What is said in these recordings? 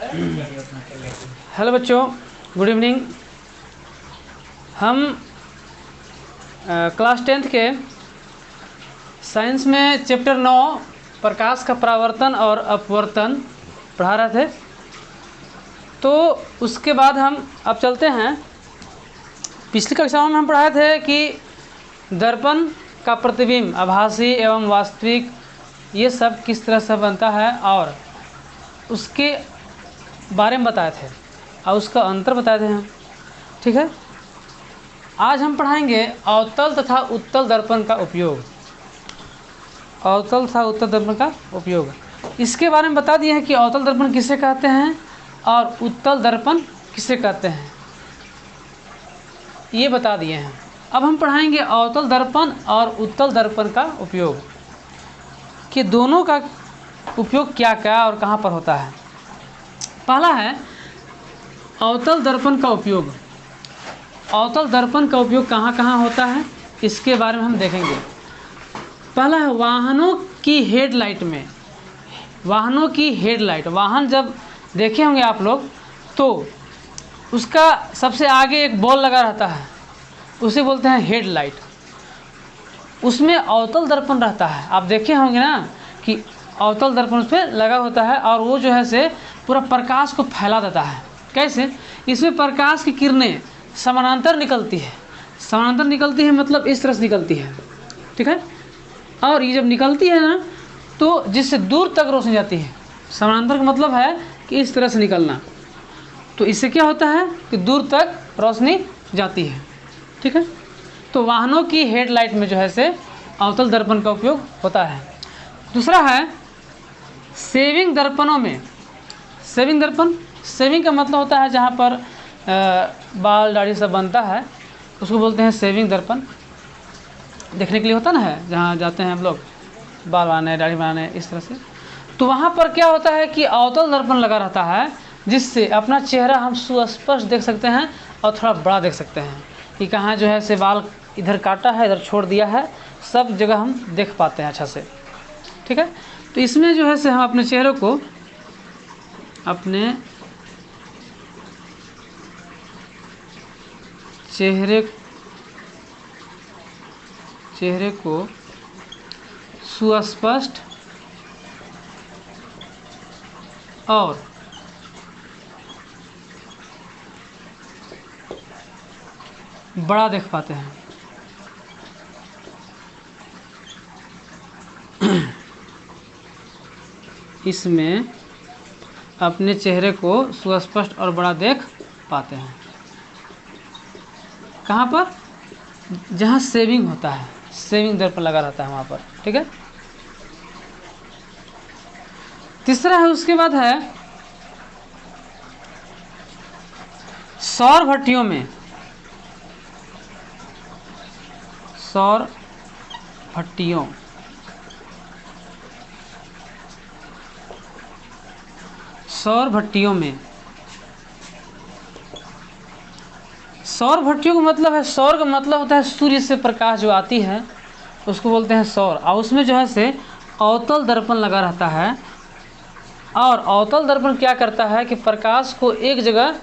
Hello बच्चों, good evening. हम class 10th के साइंस में चैप्टर 9 प्रकाश का परावर्तन और अपवर्तन पढ़ा रहे थे। तो उसके बाद हम अब चलते हैं। पिछली कक्षाओं में हम पढ़ाए थे कि दर्पण का प्रतिबिंब आभासी एवं वास्तविक ये सब किस तरह से बनता है और उसके बारे में बताए थे और उसका अंतर बताए थे हम। ठीक है, आज हम पढ़ाएंगे अवतल तथा उत्तल दर्पण का उपयोग। अवतल तथा उत्तल दर्पण का उपयोग, इसके बारे में बता दिए हैं कि अवतल दर्पण किसे कहते हैं और उत्तल दर्पण किसे कहते हैं, ये बता दिए हैं। अब हम पढ़ाएंगे अवतल दर्पण और उत्तल दर्पण का उपयोग, कि दोनों का उपयोग क्या क्या और कहाँ पर होता है। पहला है अवतल दर्पण का उपयोग। अवतल दर्पण का उपयोग कहाँ कहाँ होता है, इसके बारे में हम देखेंगे। पहला है वाहनों की हेडलाइट में। वाहनों की हेडलाइट, वाहन जब देखे होंगे आप लोग तो उसका सबसे आगे एक बॉल लगा रहता है, उसे बोलते हैं हेडलाइट। उसमें अवतल दर्पण रहता है, आप देखे होंगे ना कि अवतल दर्पण उस पर लगा होता है और वो जो है से पूरा प्रकाश को फैला देता है। कैसे? इसमें प्रकाश की किरणें समानांतर निकलती है। समानांतर निकलती है मतलब इस तरह से निकलती है, ठीक है। और ये जब निकलती है ना तो जिससे दूर तक रोशनी जाती है। समानांतर का मतलब है कि इस तरह से निकलना, तो इससे क्या होता है कि दूर तक रोशनी जाती है, ठीक है। तो वाहनों की हेडलाइट में जो है से अवतल दर्पण का उपयोग होता है। दूसरा है सेविंग दर्पणों में। सेविंग दर्पण, सेविंग का मतलब होता है जहाँ पर बाल दाढ़ी सब बनता है, उसको बोलते हैं सेविंग दर्पण। देखने के लिए होता ना है, जहाँ जाते हैं हम लोग बाल बनाने दाढ़ी बनाने इस तरह से, तो वहाँ पर क्या होता है कि अवतल दर्पण लगा रहता है, जिससे अपना चेहरा हम सुस्पष्ट देख सकते हैं और थोड़ा बड़ा देख सकते हैं कि कहाँ जो है से बाल इधर काटा है इधर छोड़ दिया है, सब जगह हम देख पाते हैं अच्छा से, ठीक है। तो इसमें जो है से हम अपने चेहरे को चेहरे को सुस्पष्ट और बड़ा देख पाते हैं। इसमें अपने चेहरे को सुस्पष्ट और बड़ा देख पाते हैं। कहाँ पर? जहाँ सेविंग होता है, सेविंग दर्पण लगा रहता है वहाँ पर, ठीक है। तीसरा है, उसके बाद है सौर भट्टियों में। सौर भट्टियों, सौर भट्टियों में, सौर भट्टियों का मतलब है, सौर का मतलब होता है सूर्य से प्रकाश जो आती है उसको बोलते हैं सौर। और उसमें जो है से अवतल दर्पण लगा रहता है, और अवतल दर्पण क्या करता है कि प्रकाश को एक जगह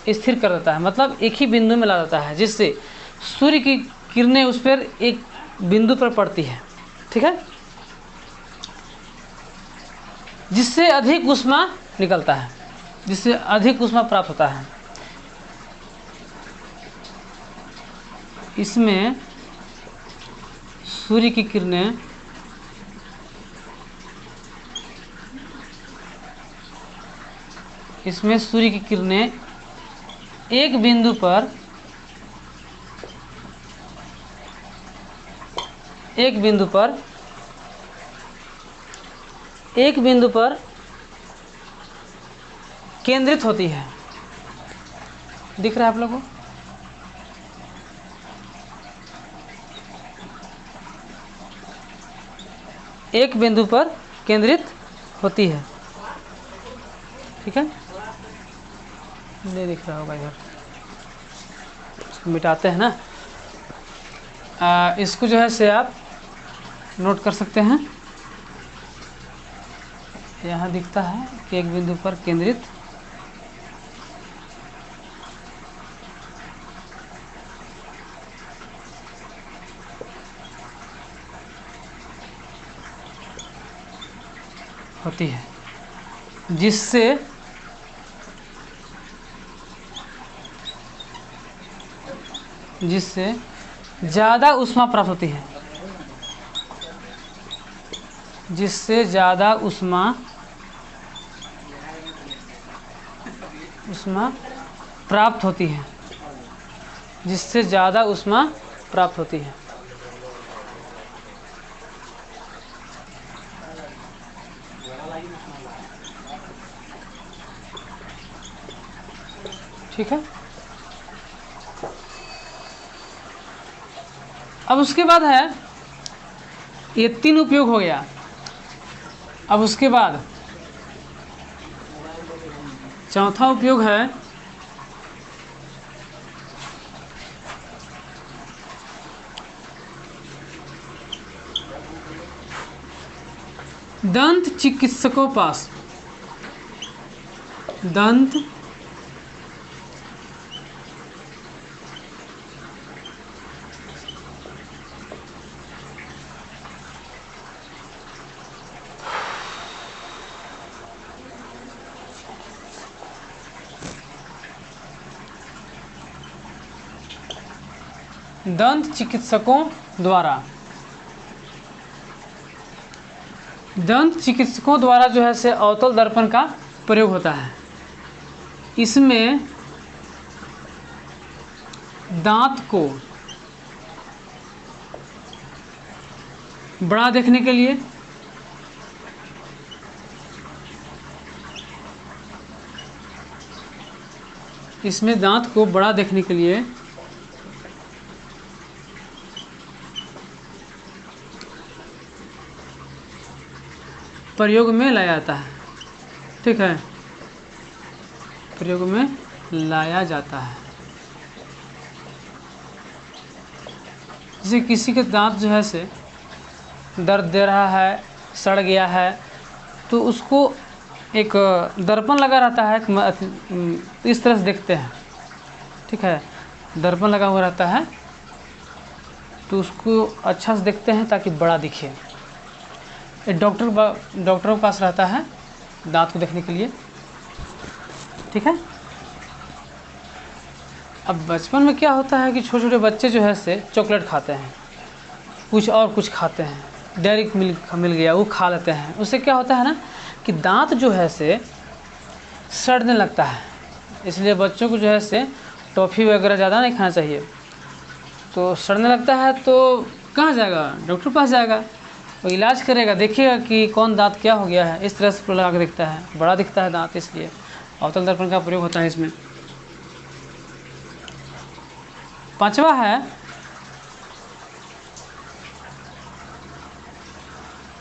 स्थिर कर देता है, मतलब एक ही बिंदु में ला देता है, जिससे सूर्य की किरणें उस पर एक बिंदु पर पड़ती है, ठीक है, जिससे अधिक ऊष्मा निकलता है, जिससे अधिक ऊष्मा प्राप्त होता है। इसमें सूर्य की किरणें एक बिंदु पर केंद्रित होती है। दिख रहा है आप लोगों को? एक बिंदु पर केंद्रित होती है, ठीक है। नहीं दिख रहा होगा इधर, इसको मिटाते हैं ना। इसको जो है से आप नोट कर सकते हैं। यहाँ दिखता है कि एक बिंदु पर केंद्रित होती है, जिससे ज़्यादा ऊष्मा प्राप्त होती है, जिससे ज़्यादा ऊष्मा प्राप्त होती है, जिससे ज़्यादा ऊष्मा प्राप्त होती है। ठीक है। अब उसके बाद है, ये 3 उपयोग हो गया। अब उसके बाद चौथा उपयोग है दंत चिकित्सकों पास दंत चिकित्सकों द्वारा जो है से अवतल दर्पण का प्रयोग होता है। इसमें दांत को बड़ा देखने के लिए प्रयोग में लाया जाता है। ठीक है, प्रयोग में लाया जाता है। जैसे किसी के दांत जो है से दर्द दे रहा है, सड़ गया है, तो उसको एक दर्पण लगा रहता है, इस तरह से देखते हैं। ठीक है, दर्पण लगा हुआ रहता है तो उसको अच्छा से देखते हैं ताकि बड़ा दिखे। डॉक्टर के पास रहता है दांत को देखने के लिए। ठीक है। अब बचपन में क्या होता है कि छोटे छोटे बच्चे जो है से चॉकलेट खाते हैं, कुछ खाते हैं, डेयरी मिल्क मिल गया वो खा लेते हैं। उससे क्या होता है ना कि दांत जो है से सड़ने लगता है। इसलिए बच्चों को जो है से टॉफ़ी वगैरह ज़्यादा नहीं खाना चाहिए। तो सड़ने लगता है तो कहाँ जाएगा? डॉक्टर के पास जाएगा, वो इलाज करेगा, देखिएगा कि कौन दांत क्या हो गया है। इस तरह से लगा के देखता है, बड़ा दिखता है दांत, इसलिए अवतल दर्पण का प्रयोग होता है इसमें। पांचवा है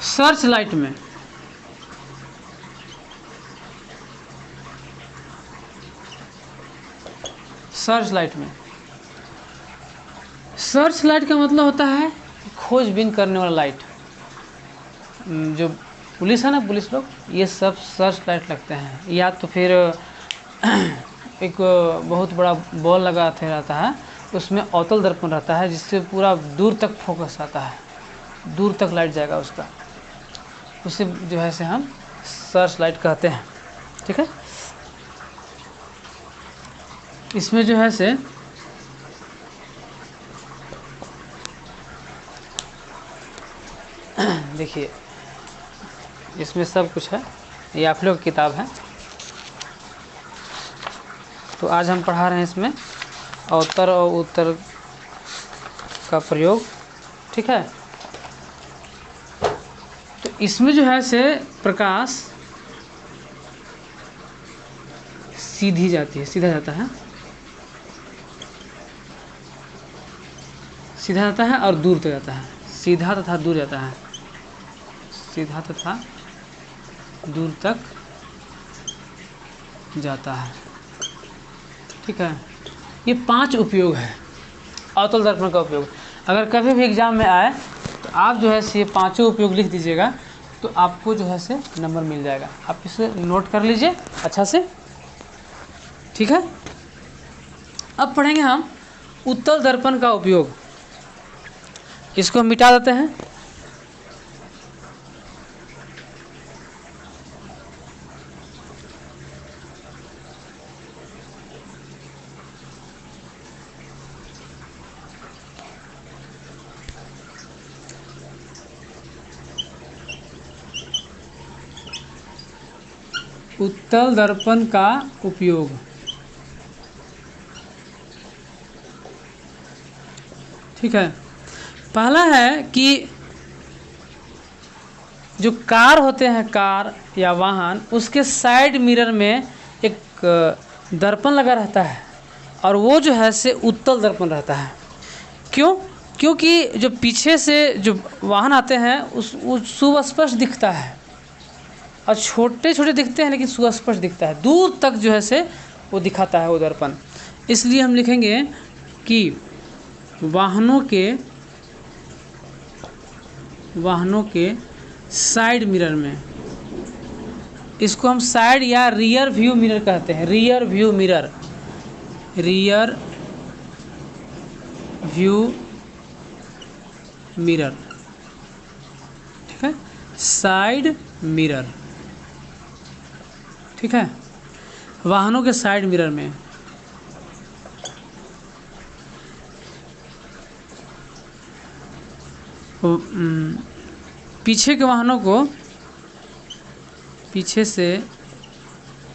सर्च लाइट में। सर्च लाइट का मतलब होता है खोजबीन करने वाला लाइट। जो पुलिस है ना, पुलिस लोग, ये सब सर्च लाइट लगते हैं। या तो फिर एक बहुत बड़ा बॉल लगा रहता है, उसमें अवतल दर्पण रहता है, जिससे पूरा दूर तक फोकस आता है, दूर तक लाइट जाएगा उसका। उसे जो है से हम सर्च लाइट कहते हैं। ठीक है। इसमें जो है से देखिए, इसमें सब कुछ है, ये आप लोग की किताब है। तो आज हम पढ़ा रहे हैं इसमें अवतर और उत्तर का प्रयोग। ठीक है। तो इसमें जो है से प्रकाश सीधी जाती है, सीधा जाता है, और दूर तक जाता है। सीधा तथा दूर जाता है, सीधा तथा दूर तक जाता है। ठीक है। ये 5 उपयोग है अवतल दर्पण का उपयोग। अगर कभी भी एग्जाम में आए तो आप जो है से ये 5 उपयोग लिख दीजिएगा, तो आपको जो है से नंबर मिल जाएगा। आप इसे नोट कर लीजिए अच्छा से। ठीक है। अब पढ़ेंगे हम उत्तल दर्पण का उपयोग। इसको मिटा देते हैं। उत्तल दर्पण का उपयोग। ठीक है, पहला है कि जो कार होते हैं, कार या वाहन, उसके साइड मिरर में एक दर्पण लगा रहता है और वो जो है से उत्तल दर्पण रहता है। क्यों? क्योंकि जो पीछे से जो वाहन आते हैं वो सुस्पष्ट दिखता है और छोटे छोटे दिखते हैं लेकिन सुस्पष्ट दिखता है, दूर तक जो है से वो दिखाता है वो दर्पण। इसलिए हम लिखेंगे कि वाहनों के साइड मिरर में, इसको हम साइड या रियर व्यू मिरर कहते हैं। रियर व्यू मिरर, ठीक है, साइड मिरर, ठीक है, वाहनों के साइड मिरर में। पीछे के वाहनों को, पीछे से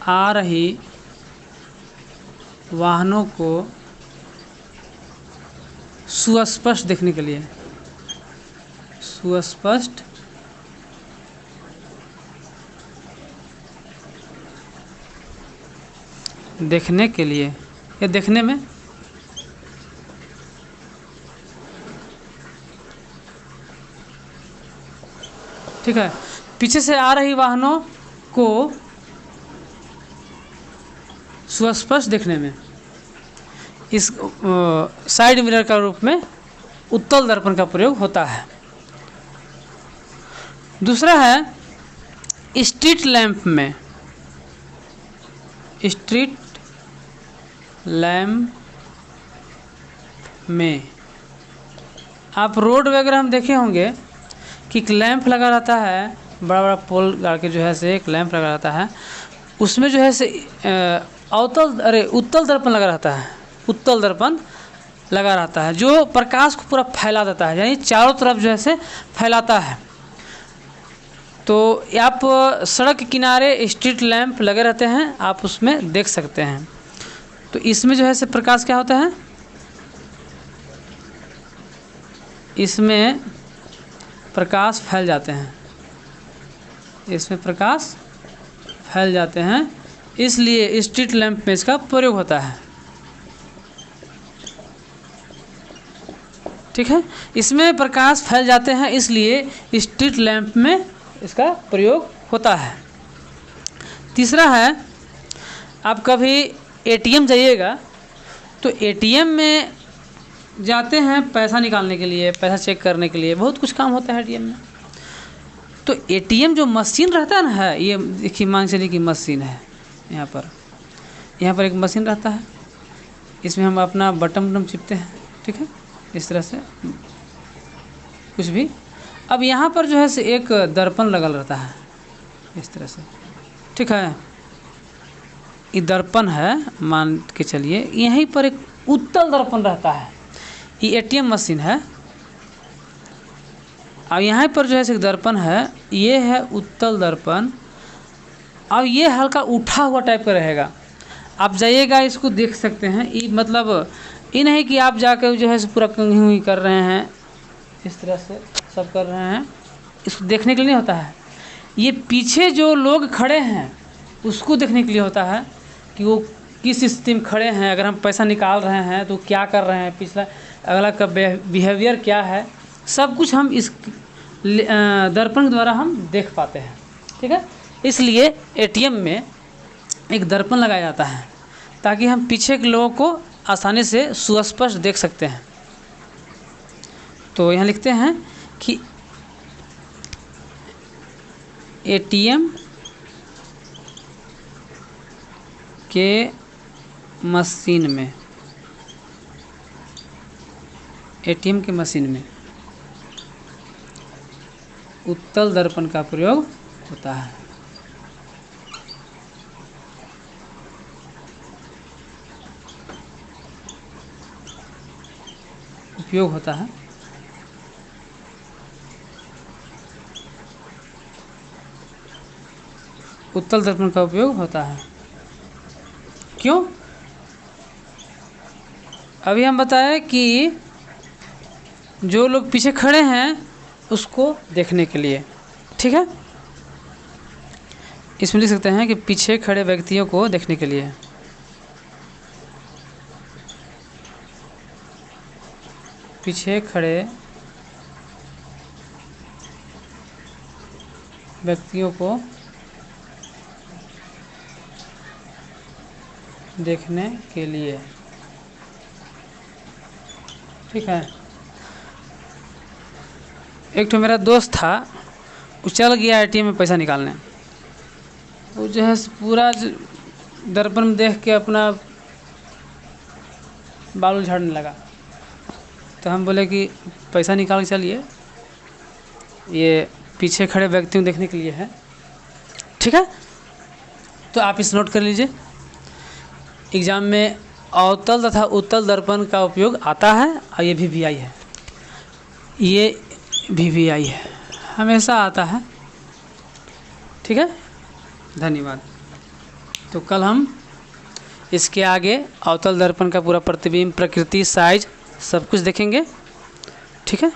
आ रही वाहनों को सुस्पष्ट देखने के लिए, सुस्पष्ट देखने के लिए या देखने में ठीक है, पीछे से आ रही वाहनों को सुस्पष्ट देखने में इस साइड मिरर का रूप में उत्तल दर्पण का प्रयोग होता है। दूसरा है स्ट्रीट लैंप में। स्ट्रीट लैंप में आप रोड वगैरह हम देखे होंगे कि एक लैंप लगा रहता है, बड़ा बड़ा पोल गाड़ के जो है से एक लैंप लगा रहता है, उसमें जो है से उत्तल दर्पण लगा रहता है। उत्तल दर्पण लगा रहता है जो प्रकाश को पूरा फैला देता है, यानी चारों तरफ जो है से फैलाता है। तो आप सड़क के किनारे स्ट्रीट लैंप लगे रहते हैं, आप उसमें देख सकते हैं। तो इसमें जो है से प्रकाश क्या होता है, इसमें प्रकाश फैल जाते हैं, इसमें प्रकाश फैल जाते हैं, इसलिए स्ट्रीट लैंप में इसका प्रयोग होता है। ठीक है, इसमें प्रकाश फैल जाते हैं इसलिए स्ट्रीट लैंप में इसका प्रयोग होता है। तीसरा है, आप कभी एटीएम जाइएगा तो एटीएम में जाते हैं पैसा निकालने के लिए, पैसा चेक करने के लिए, बहुत कुछ काम होता है एटीएम में। तो एटीएम जो मशीन रहता है ना, ये देखिए मान चलिए कि मशीन है, यहाँ पर एक मशीन रहता है, इसमें हम अपना बटन चिपते हैं, ठीक है, इस तरह से कुछ भी। अब यहाँ पर जो है से एक दर्पण लगल रहता है इस तरह से, ठीक है, ये दर्पण है मान के चलिए, यहीं पर एक उत्तल दर्पण रहता है, ये एटीएम मशीन है। अब यहाँ पर जो है एक दर्पण है, ये है उत्तल दर्पण। अब ये हल्का उठा हुआ टाइप का रहेगा, आप जाइएगा इसको देख सकते हैं। ये मतलब ये नहीं कि आप जाकर जो है पूरा कंघी हुई कर रहे हैं, इस तरह से सब कर रहे हैं, इसको देखने के लिए नहीं होता है। ये पीछे जो लोग खड़े हैं उसको देखने के लिए होता है कि वो किस स्थिति में खड़े हैं, अगर हम पैसा निकाल रहे हैं तो क्या कर रहे हैं, पिछला अगला का बिहेवियर क्या है, सब कुछ हम इस दर्पण द्वारा हम देख पाते हैं। ठीक है, इसलिए एटीएम में एक दर्पण लगाया जाता है ताकि हम पीछे के लोगों को आसानी से सुस्पष्ट देख सकते हैं। तो यहाँ लिखते हैं कि एटीएम के मशीन में, एटीएम के मशीन में उत्तल दर्पण का प्रयोग होता है। उपयोग होता है। उत्तल दर्पण का उपयोग होता है। क्यों? अभी हम बताएं कि जो लोग पीछे खड़े हैं उसको देखने के लिए, ठीक है। इसमें लिख सकते हैं कि पीछे खड़े व्यक्तियों को देखने के लिए। पीछे खड़े व्यक्तियों को देखने के लिए, ठीक है। एक तो मेरा दोस्त था, वो चल गया एटीएम में पैसा निकालने। वो जो है पूरा दर्पण में देख के अपना बाल झाड़ने लगा। तो हम बोले कि पैसा निकाल के चलिए, ये पीछे खड़े व्यक्तियों को देखने के लिए है, ठीक है। तो आप इस नोट कर लीजिए, एग्ज़ाम में अवतल तथा उत्तल दर्पण का उपयोग आता है और ये VVI है, ये VVI है, हमेशा आता है, ठीक है। धन्यवाद। तो कल हम इसके आगे अवतल दर्पण का पूरा प्रतिबिंब, प्रकृति, साइज सब कुछ देखेंगे, ठीक है।